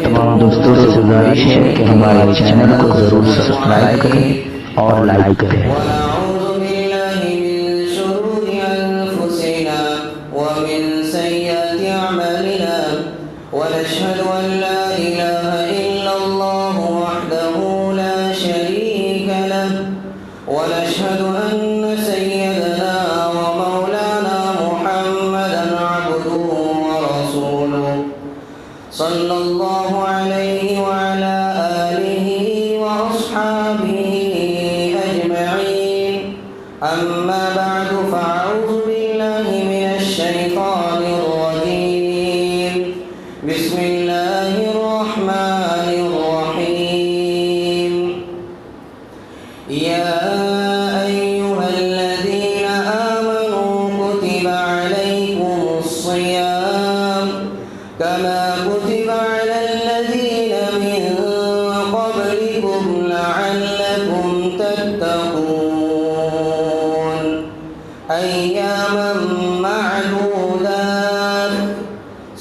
تمام دوستوں سے گزارش ہے کہ ہمارے چینل کو ضرور سبسکرائب کریں اور لائک کریں۔ ونعوذ بالله من شرور أنفسنا ومن سيئات أعمالنا ونشهد أن لا إله إلا الله وحده لا شريك له ونشهد أن سيدنا ومولانا محمدا عبده ورسوله صلى الله عليه وعلى آله وأصحابه أجمعين أما بعد فأعوذ بالله من الشيطان الرجيم بسم الله الرحمن الرحيم يا أيها الذين آمنوا كتب عليكم الصيام كما كتب على الذين من قبلكم لعلكم تتقون أياما معدودات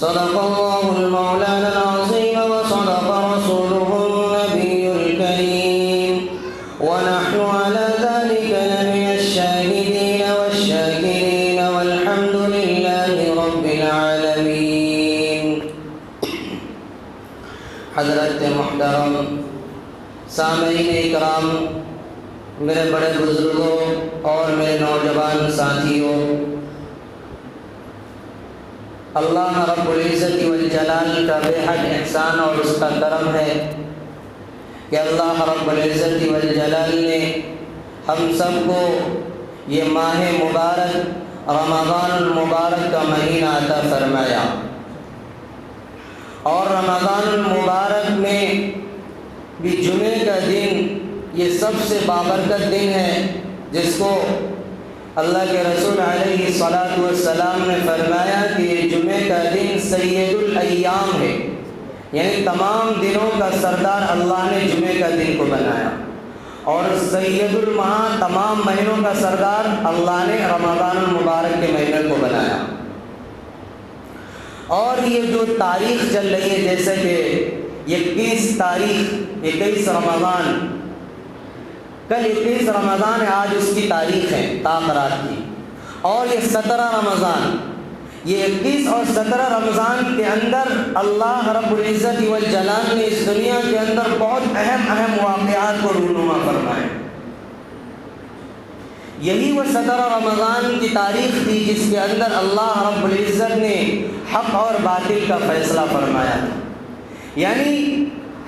صدق الله المولانا العظيم وصدق رسوله النبي الكريم ونحن على ذلك لمن الشاهدين والشاكرين والحمد لله رب العالمين۔ حضرت محترم سامعین اکرام، میرے بڑے بزرگوں اور میرے نوجوان ساتھیوں، اللہ رب العزت والجلال کا بے حد احسان اور اس کا کرم ہے کہ اللہ رب العزت والجلال نے ہم سب کو یہ ماہ مبارک رمضان المبارک کا مہینہ عطا فرمایا، اور رمضان المبارک میں بھی جمعے کا دن یہ سب سے بابرکت دن ہے، جس کو اللہ کے رسول علیہ الصلاۃ والسلام نے فرمایا کہ یہ جمعے کا دن سید الایام ہے، یعنی تمام دنوں کا سردار اللہ نے جمعے کا دن کو بنایا، اور سید الماہ تمام مہینوں کا سردار اللہ نے رمضان المبارک کے مہینے کو بنایا۔ اور یہ جو تاریخ چل رہی ہے، جیسے کہ 21 رمضان، کل 21 رمضان ہے، آج اس کی تاریخ ہے تاخرات کی، اور یہ 17 رمضان، یہ 21 اور 17 رمضان کے اندر اللہ رب العزت والجلال نے اس دنیا کے اندر بہت اہم واقعات کو رونما فرمائے۔ یہی وہ 17 رمضان کی تاریخ تھی جس کے اندر اللہ رب العزت نے حق اور باطل کا فیصلہ فرمایا تھا، یعنی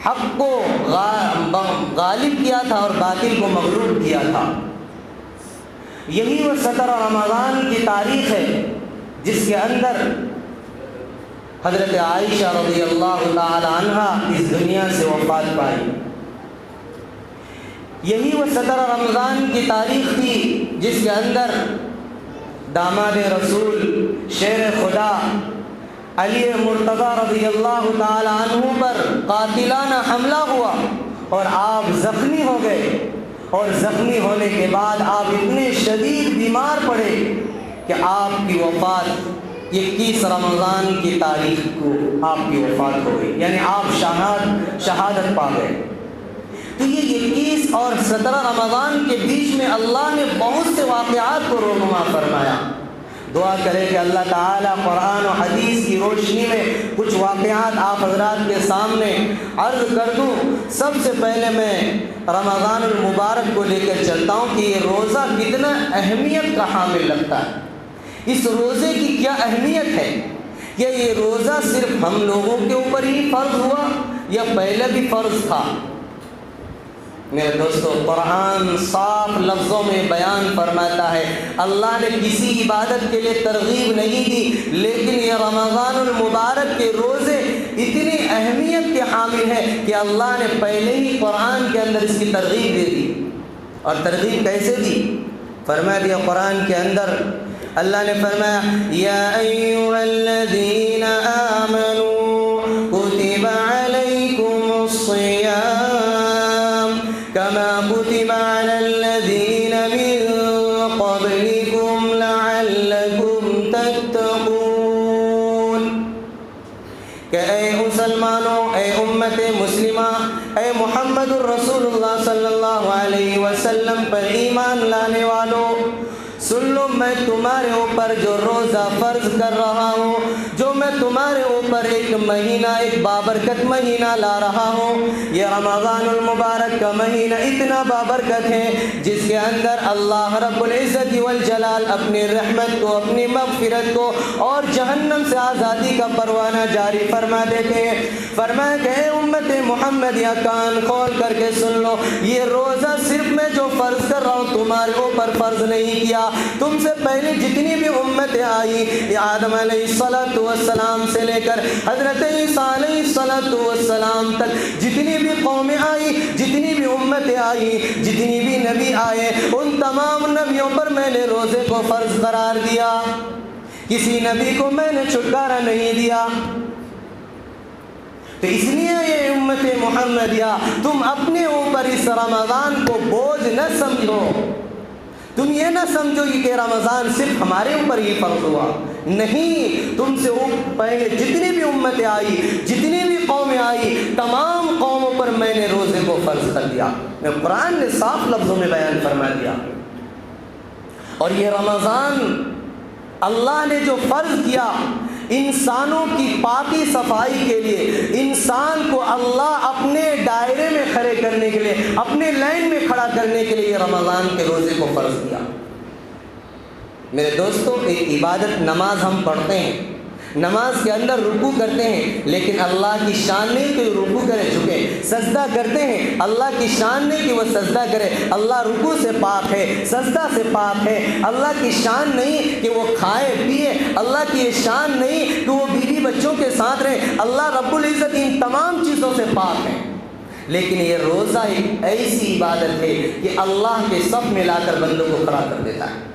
حق کو غالب کیا تھا اور باطل کو مغلوب کیا تھا۔ یہی وہ 17 رمضان کی تاریخ ہے جس کے اندر حضرت عائشہ رضی اللہ تعالی عنہا اس دنیا سے وفات پائی۔ یہی وہ 17 رمضان کی تاریخ تھی جس کے اندر داماد رسول شیر خدا علی مرتضی رضی اللہ تعالی عنہ پر قاتلانہ حملہ ہوا اور آپ زخمی ہو گئے، اور زخمی ہونے کے بعد آپ اتنے شدید بیمار پڑے کہ آپ کی وفات 21 رمضان کی تاریخ کو آپ کی وفات ہو گئی، یعنی آپ شہادت پا گئے۔ تو یہ 21 اور 17 رمضان کے بیچ میں اللہ نے بہت سے واقعات کو رونما فرمایا۔ دعا کرے کہ اللہ تعالیٰ قرآن و حدیث کی روشنی میں کچھ واقعات آپ حضرات کے سامنے عرض کر دوں۔ سب سے پہلے میں رمضان المبارک کو لے کر چلتا ہوں کہ یہ روزہ کتنا اہمیت کا حامل لگتا ہے، اس روزے کی کیا اہمیت ہے۔ کیا یہ روزہ صرف ہم لوگوں کے اوپر ہی فرض ہوا یا پہلے بھی فرض تھا؟ میرے دوستو، قرآن صاف لفظوں میں بیان فرماتا ہے، اللہ نے کسی عبادت کے لیے ترغیب نہیں دی، لیکن یہ رمضان المبارک کے روزے اتنی اہمیت کے حامل ہیں کہ اللہ نے پہلے ہی قرآن کے اندر اس کی ترغیب دے دی۔ اور ترغیب کیسے دی؟ فرما دیا قرآن کے اندر، اللہ نے فرمایا یا ایھا الذین آمنوا کتب علیکم الصیام کما کتب علی الذین من قبلکم لعلکم تتقون، کہ اے اے مسلمانوں، اے امت مسلمہ، اے محمد الرسول صلی اللہ علیہ وسلم پر ایمان لانے والوں، سن لو، میں تمہارے اوپر جو روزہ فرض کر رہا ہوں، جو میں تمہارے اوپر ایک مہینہ، ایک بابرکت مہینہ لا رہا ہوں، یہ رمضان المبارک کا مہینہ اتنا بابرکت ہے جس کے اندر اللہ رب العزت والجلال اپنی رحمت کو، اپنی مغفرت کو اور جہنم سے آزادی کا پروانہ جاری فرما دیتے ہیں۔ فرمایا کہ اے امت محمد، یا کان کھول کر کے سن لو، یہ روزہ صرف میں جو فرض کر رہا ہوں تمہارے اوپر فرض نہیں کیا، تم سے پہلے جتنی بھی امتیں آئی، آدم علیہ السلام سے لے کر حضرت عیسیٰ علیہ السلام تک جتنی بھی قومیں آئی، جتنی بھی امتیں آئی، جتنی بھی نبی آئے، ان تمام نبیوں پر میں نے روزے کو فرض قرار دیا، کسی نبی کو میں نے چھٹکارا نہیں دیا۔ تو اس لیے یہ امت محمدیہ، تم اپنے اوپر اس رمضان کو بوجھ نہ سمجھو، تم یہ نہ سمجھو کہ رمضان صرف ہمارے اوپر ہی فرض ہوا، نہیں، تم سے پہلے جتنی بھی امتیں آئی، جتنی بھی قومیں آئی، تمام قوموں پر میں نے روزے کو فرض کر دیا۔ میں قرآن نے صاف لفظوں میں بیان فرما دیا۔ اور یہ رمضان اللہ نے جو فرض کیا انسانوں کی پاکی صفائی کے لیے، انسان کو اللہ اپنے دائرے میں کھڑے کرنے کے لیے، اپنے لائن میں کھڑا کرنے کے لیے یہ رمضان کے روزے کو فرض کیا۔ میرے دوستو، ایک عبادت نماز ہم پڑھتے ہیں، نماز کے اندر رکوع کرتے ہیں، لیکن اللہ کی شان نہیں کہ رکوع کرے جھکے، سجدہ کرتے ہیں، اللہ کی شان نہیں کہ وہ سجدہ کرے، اللہ رکوع سے پاک ہے، سجدہ سے پاک ہے، اللہ کی شان نہیں کہ وہ کھائے پیے، اللہ کی شان نہیں کہ وہ بیوی بچوں کے ساتھ رہے، اللہ رب العزت ان تمام چیزوں سے پاک ہے۔ لیکن یہ روزہ ایک ایسی عبادت ہے کہ اللہ کے صف میں لا کر بندوں کو کھڑا کر دیتا ہے۔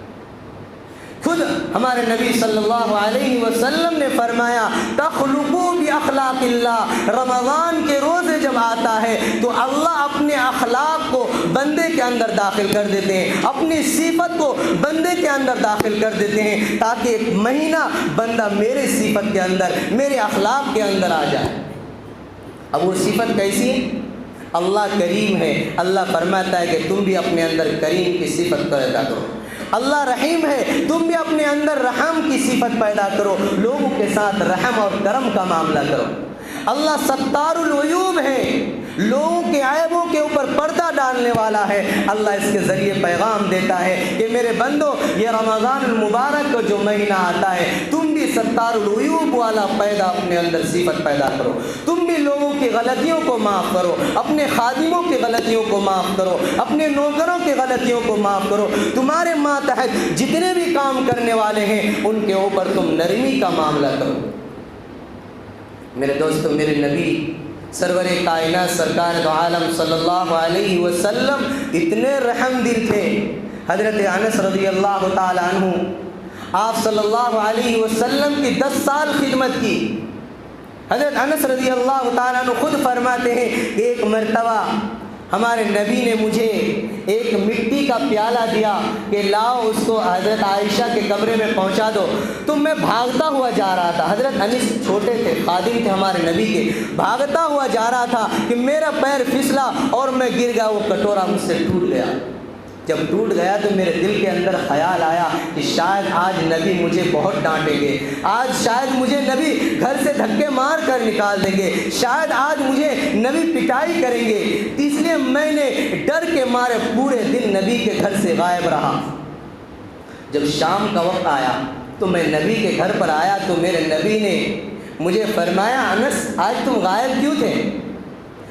خود ہمارے نبی صلی اللہ علیہ وسلم نے فرمایا، تخلقوا باخلاق اللہ، رمضان کے روزے جب آتا ہے تو اللہ اپنے اخلاق کو بندے کے اندر داخل کر دیتے ہیں، اپنی صفت کو بندے کے اندر داخل کر دیتے ہیں، تاکہ ایک مہینہ بندہ میرے صفت کے اندر، میرے اخلاق کے اندر آ جائے۔ اب وہ صفت کیسی ہے؟ اللہ کریم ہے، اللہ فرماتا ہے کہ تم بھی اپنے اندر کریم کی صفت پیدا کرو۔ اللہ رحیم ہے، تم بھی اپنے اندر رحم کی صفت پیدا کرو، لوگوں کے ساتھ رحم اور کرم کا معاملہ کرو۔ اللہ ستار العیوب ہے، لوگوں کے عیبوں کے اوپر پردہ ڈالنے والا ہے۔ اللہ اس کے ذریعے پیغام دیتا ہے کہ میرے بندو، یہ رمضان المبارک کو جو مہینہ آتا ہے، تم بھی ستار العیوب والا اپنے اندر صفت پیدا کرو، تم بھی لوگوں کی غلطیوں کو معاف کرو، اپنے خادموں کی غلطیوں کو معاف کرو، اپنے نوکروں کی غلطیوں کو معاف کرو، تمہارے ماتحت جتنے بھی کام کرنے والے ہیں ان کے اوپر تم نرمی کا معاملہ کرو۔ میرے دوستو، میرے نبی سرور کائنات سرکار دو عالم صلی اللہ علیہ وسلم اتنے رحم دل تھے۔ حضرت انس رضی اللہ تعالی عنہ، آپ صلی اللہ علیہ وسلم کی 10 سال خدمت کی۔ حضرت انس رضی اللہ تعالی عنہ خود فرماتے ہیں کہ ایک مرتبہ ہمارے نبی نے مجھے ایک مٹی کا پیالہ دیا کہ لاؤ اس کو حضرت عائشہ کے کمرے میں پہنچا دو، تو میں بھاگتا ہوا جا رہا تھا۔ حضرت انس چھوٹے تھے، خادم تھے ہمارے نبی کے، بھاگتا ہوا جا رہا تھا کہ میرا پیر پھسلا اور میں گر گیا، وہ کٹورا مجھ سے ٹوٹ گیا۔ جب ٹوٹ گیا تو میرے دل کے اندر خیال آیا کہ شاید آج نبی مجھے بہت ڈانٹیں گے، آج شاید مجھے نبی گھر سے دھکے مار کر نکال دیں گے، شاید آج مجھے نبی پٹائی کریں گے، اس لیے میں نے ڈر کے مارے پورے دن نبی کے گھر سے غائب رہا۔ جب شام کا وقت آیا تو میں نبی کے گھر پر آیا تو میرے نبی نے مجھے فرمایا، انس آج تم غائب کیوں تھے؟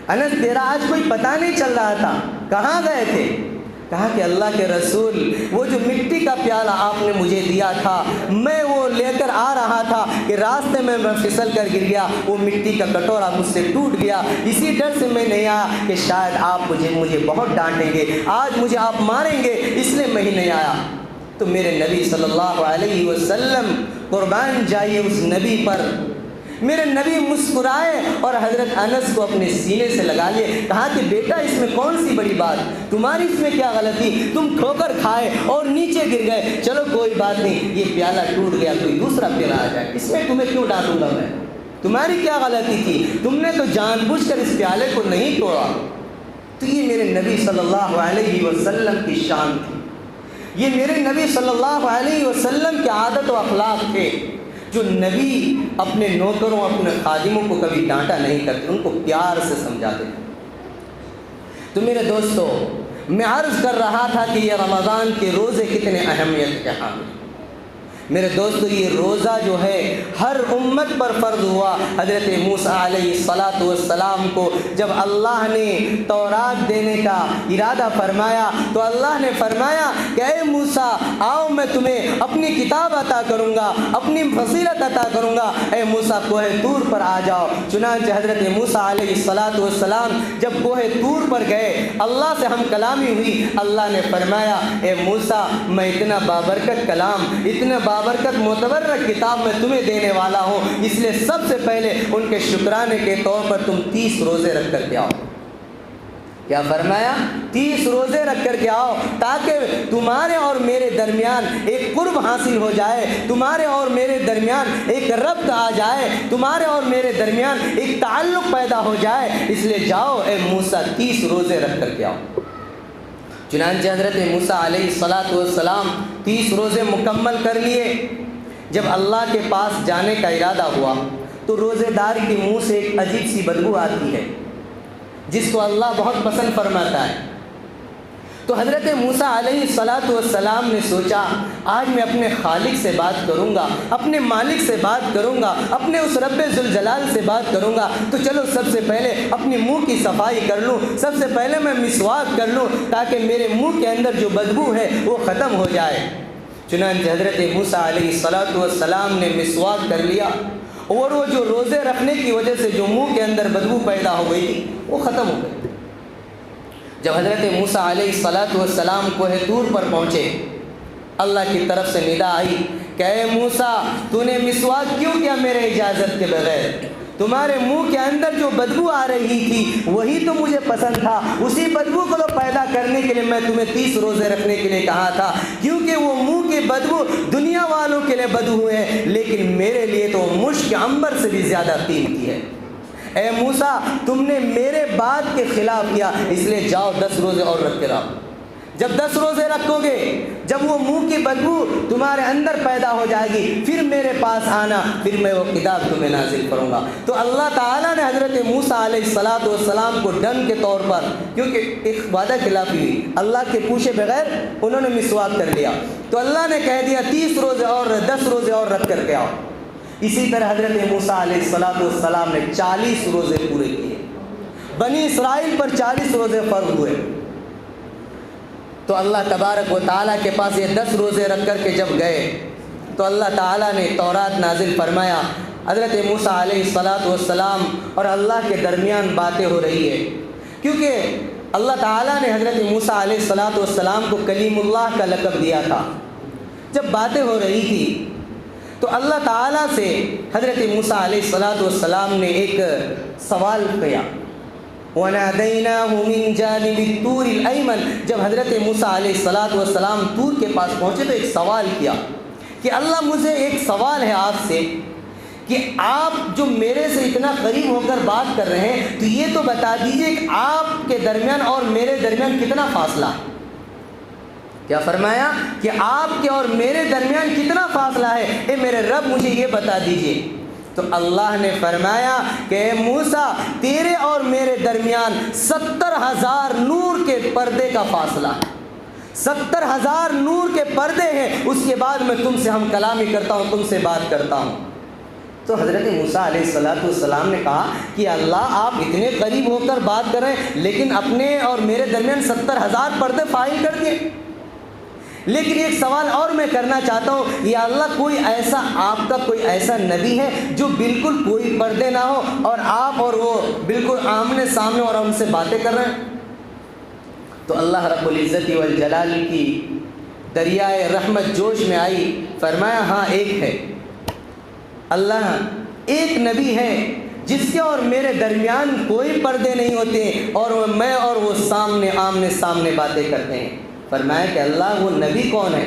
انس تیرا آج کوئی پتہ نہیں چل رہا تھا، کہاں گئے تھے؟ کہا کہ اللہ کے رسول، وہ جو مٹی کا پیالہ آپ نے مجھے دیا تھا، میں وہ لے کر آ رہا تھا کہ راستے میں پھسل کر گر گیا، وہ مٹی کا کٹورا مجھ سے ٹوٹ گیا، اسی ڈر سے میں نہیں آیا کہ شاید آپ مجھے بہت ڈانٹیں گے، آج مجھے آپ ماریں گے، اس لیے میں ہی نہیں آیا۔ تو میرے نبی صلی اللہ علیہ وسلم، قربان جائیے اس نبی پر، میرے نبی مسکرائے اور حضرت انس کو اپنے سینے سے لگا لیے، کہا کہ بیٹا اس میں کون سی بڑی بات، تمہاری اس میں کیا غلطی، تم ٹھوکر کھائے اور نیچے گر گئے، چلو کوئی بات نہیں، یہ پیالہ ٹوٹ گیا، کوئی دوسرا پیالہ آ جائے، اس میں تمہیں کیوں ڈانٹوں گا میں، تمہاری کیا غلطی تھی؟ تم نے تو جان بوجھ کر اس پیالے کو نہیں توڑا۔ تو یہ میرے نبی صلی اللہ علیہ وسلم کی شان تھی، یہ میرے نبی صلی اللہ علیہ وسلم کے عادت و اخلاق تھے، جو نبی اپنے نوکروں اپنے خادموں کو کبھی ڈانٹا نہیں کرتے، ان کو پیار سے سمجھاتے تھے۔ تو میرے دوستو، میں عرض کر رہا تھا کہ یہ رمضان کے روزے کتنے اہمیت کے حامل ہیں۔ میرے دوستو، یہ روزہ جو ہے ہر امت پر فرض ہوا۔ حضرت موسیٰ علیہ السلام کو جب اللہ نے تورات دینے کا ارادہ فرمایا تو اللہ نے فرمایا کہ اے موسیٰ، آؤ میں تمہیں اپنی کتاب عطا کروں گا، اپنی فضیلت عطا کروں گا، اے موسیٰ کوہ طور پر آ جاؤ۔ چنانچہ حضرت موسیٰ علیہ السلام جب کوہ طور پر گئے، اللہ سے ہم کلامی ہوئی۔ اللہ نے فرمایا اے موسیٰ، میں اتنا بابرکت کلام، اتنا بابرکت معتبر کتاب میں تمہیں دینے والا ہوں، اس لیے سب سے پہلے ان کے شکرانے کے طور پر تم 30 روزے رکھ کر کے آؤ۔ کیا فرمایا؟ 30 روزے رکھ کر کے آؤ، تاکہ تمہارے اور میرے درمیان ایک قرب حاصل ہو جائے، تمہارے اور میرے درمیان ایک ربط آ جائے، تمہارے اور میرے درمیان ایک تعلق پیدا ہو جائے۔ اس لیے جاؤ اے موسیٰ، 30 روزے رکھ کر کے آؤ۔ چنانچہ حضرت موسیٰ علیہ السلام 30 روزے مکمل کر لیے۔ جب اللہ کے پاس جانے کا ارادہ ہوا تو روزے دار کے منہ سے ایک عجیب سی بدبو آتی ہے، جس کو اللہ بہت پسند فرماتا ہے۔ تو حضرت موسیٰ علیہ السلام نے سوچا آج میں اپنے خالق سے بات کروں گا، اپنے مالک سے بات کروں گا، اپنے اس رب ذوالجلال سے بات کروں گا، تو چلو سب سے پہلے اپنی منہ کی صفائی کر لوں، سب سے پہلے میں مسواک کر لوں تاکہ میرے منہ کے اندر جو بدبو ہے وہ ختم ہو جائے۔ چنانچہ حضرت موسیٰ علیہ السلام نے مسواک کر لیا، اور وہ جو روزے رکھنے کی وجہ سے جو منہ کے اندر بدبو پیدا ہو گئی تھی وہ ختم ہو گئی۔ جب حضرت موسیٰ علیہ السلام کوہ طور پر پہنچے، اللہ کی طرف سے ندا آئی کہ اے موسیٰ، تو نے مسواک کیوں کیا میرے اجازت کے بغیر؟ تمہارے منہ کے اندر جو بدبو آ رہی تھی وہی تو مجھے پسند تھا، اسی بدبو کو تو پیدا کرنے کے لیے میں تمہیں 30 روزے رکھنے کے لیے کہا تھا، کیونکہ وہ منہ کی بدبو دنیا والوں کے لیے بدبو ہے، لیکن میرے لیے تو مشک عنبر سے بھی زیادہ قیمتی ہے۔ اے موسیٰ، تم نے میرے بات کے خلاف کیا، اس لیے جاؤ 10 روزے اور رکھ کے رہو۔ جب 10 روزے رکھو گے، جب وہ منہ کی بدبو تمہارے اندر پیدا ہو جائے گی، پھر میرے پاس آنا، پھر میں وہ کتاب تمہیں نازل کروں گا۔ تو اللہ تعالیٰ نے حضرت موسیٰ علیہ السلام کو ڈن کے طور پر، کیونکہ ایک وعدہ خلافی ہوئی، اللہ کے پوچھے بغیر انہوں نے مسواک کر لیا، تو اللہ نے کہہ دیا 30 روزے اور 10 روزے اور رکھ کر کے آؤ۔ اسی طرح حضرت موسیٰ علیہ السلام نے 40 روزے پورے کیے، بنی اسرائیل پر 40 روزے فرض ہوئے۔ تو اللہ تبارک و تعالیٰ کے پاس یہ 10 روزے رکھ کر کے جب گئے تو اللہ تعالیٰ نے تورات نازل فرمایا۔ حضرت موسیٰ علیہ السلام اور اللہ کے درمیان باتیں ہو رہی ہے، کیونکہ اللہ تعالیٰ نے حضرت موسیٰ علیہ السلام کو کلیم اللہ کا لقب دیا تھا۔ جب باتیں ہو رہی تھی تو اللہ تعالیٰ سے حضرت موسیٰ علیہ السلام نے ایک سوال کیا، وَنَادَيْنَاهُ مِنْ جَانِبِ الطُّورِ الْأَيْمَنِ۔ جب حضرت موسیٰ علیہ السلام طور کے پاس پہنچے تو ایک سوال کیا کہ اللہ، مجھے ایک سوال ہے آپ سے کہ آپ جو میرے سے اتنا قریب ہو کر بات کر رہے ہیں، تو یہ تو بتا دیجئے کہ آپ کے درمیان اور میرے درمیان کتنا فاصلہ ہے؟ کیا فرمایا کہ آپ کے اور میرے درمیان کتنا فاصلہ ہے؟ اے میرے رب، مجھے یہ بتا دیجئے۔ تو اللہ نے فرمایا کہ اے موسیٰ، تیرے اور میرے درمیان 70,000 نور کے پردے کا فاصلہ ہے، 70,000 نور کے پردے ہیں، اس کے بعد میں تم سے ہم کلامی کرتا ہوں، تم سے بات کرتا ہوں۔ تو حضرت موسیٰ علیہ السلام نے کہا کہ اللہ، آپ اتنے قریب ہو کر بات کر رہے ہیں لیکن اپنے اور میرے درمیان 70,000 پردے فائل کر دیے۔ لیکن ایک سوال اور میں کرنا چاہتا ہوں، یا اللہ، کوئی ایسا آپ کا کوئی ایسا نبی ہے جو بالکل کوئی پردے نہ ہو اور آپ اور وہ بالکل آمنے سامنے اور ہم سے باتیں کر رہے ہیں؟ تو اللہ رب العزت والجلال کی دریائے رحمت جوش میں آئی، فرمایا ہاں ایک ہے، اللہ ایک نبی ہے جس کے اور میرے درمیان کوئی پردے نہیں ہوتے اور میں اور وہ آمنے سامنے باتیں کرتے ہیں۔ فرمایا کہ اللہ، وہ نبی کون ہے؟